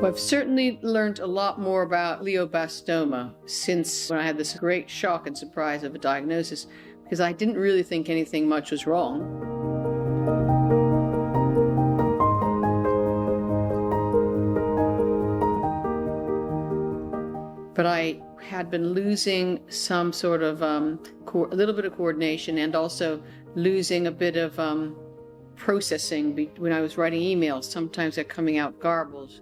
Well, I've certainly learned a lot more about glioblastoma since when I had this great shock and surprise of a diagnosis, because I didn't really think anything much was wrong. But I had been losing some sort of a little bit of coordination, and also losing a bit of processing when I was writing emails. Sometimes they're coming out garbled.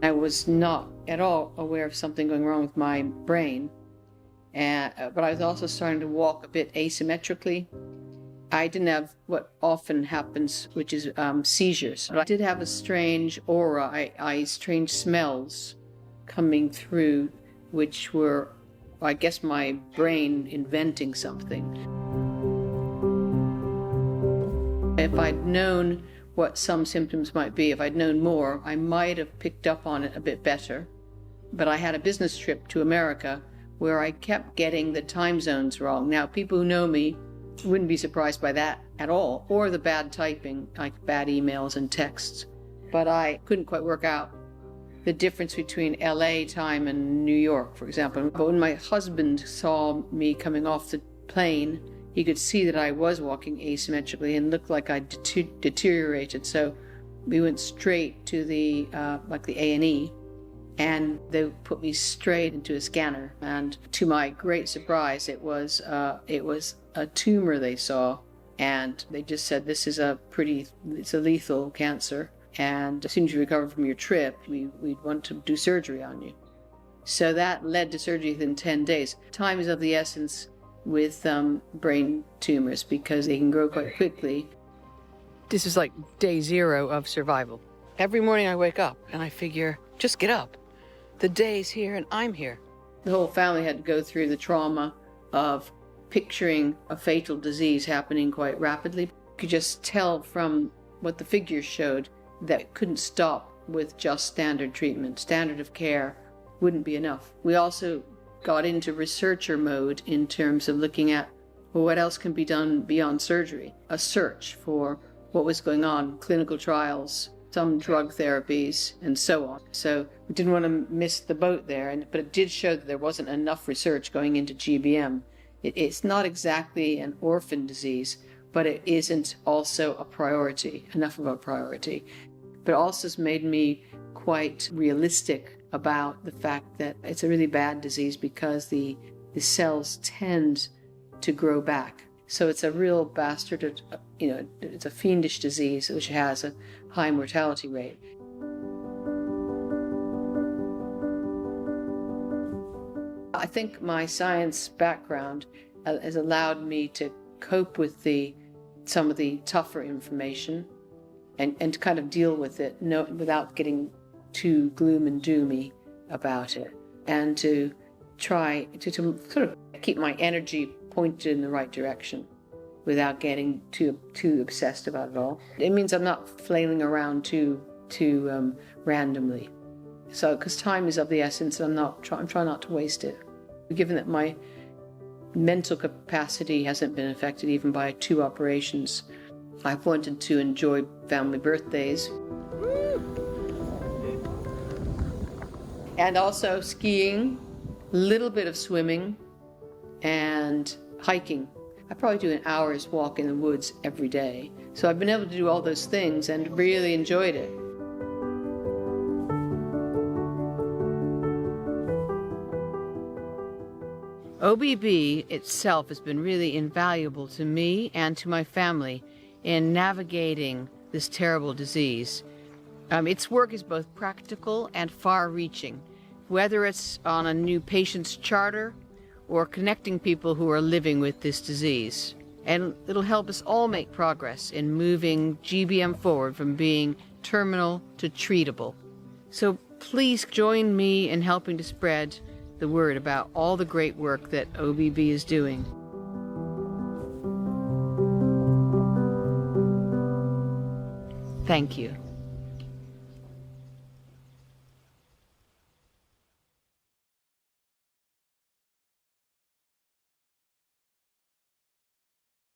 I was not at all aware of something going wrong with my brain, but I was also starting to walk a bit asymmetrically. I didn't have what often happens, which is seizures. But I did have a strange aura, strange smells coming through, which were, I guess, my brain inventing something. If I'd known what some symptoms might be, if I'd known more, I might have picked up on it a bit better. But I had a business trip to America where I kept getting the time zones wrong. Now, people who know me wouldn't be surprised by that at all, or the bad typing, like bad emails and texts. But I couldn't quite work out the difference between LA time and New York, for example. But when my husband saw me coming off the plane, he could see that I was walking asymmetrically and looked like I deteriorated. So we went straight to the A&E, and they put me straight into a scanner. And to my great surprise, it was a tumor they saw, and they just said, it's a lethal cancer, and as soon as you recover from your trip, we'd want to do surgery on you. So that led to surgery within 10 days. Time is of the essence with brain tumors, because they can grow quite quickly. This is like day 0 of survival. Every morning I wake up and I figure, just get up. The day's here and I'm here. The whole family had to go through the trauma of picturing a fatal disease happening quite rapidly. You could just tell from what the figures showed that it couldn't stop with just standard treatment. Standard of care wouldn't be enough. We also got into researcher mode in terms of looking at, well, what else can be done beyond surgery? A search for what was going on, clinical trials, some drug therapies, and so on. So we didn't want to miss the boat there, but it did show that there wasn't enough research going into GBM. It's not exactly an orphan disease, but it isn't also a priority, enough of a priority. But also has made me quite realistic about the fact that it's a really bad disease because the cells tend to grow back. So it's a real bastard, it's a fiendish disease which has a high mortality rate. I think my science background has allowed me to cope with some of the tougher information and to kind of deal with it without getting too gloom and doomy about it, and to try to sort of keep my energy pointed in the right direction without getting too obsessed about it all. It means I'm not flailing around too randomly. So, because time is of the essence, and I'm trying not to waste it. Given that my mental capacity hasn't been affected even by 2 operations, I've wanted to enjoy family birthdays. And also skiing, a little bit of swimming, and hiking. I probably do an hour's walk in the woods every day. So I've been able to do all those things and really enjoyed it. OBB itself has been really invaluable to me and to my family in navigating this terrible disease. Its work is both practical and far-reaching, whether it's on a new patient's charter or connecting people who are living with this disease. And it'll help us all make progress in moving GBM forward from being terminal to treatable. So please join me in helping to spread the word about all the great work that OBB is doing. Thank you.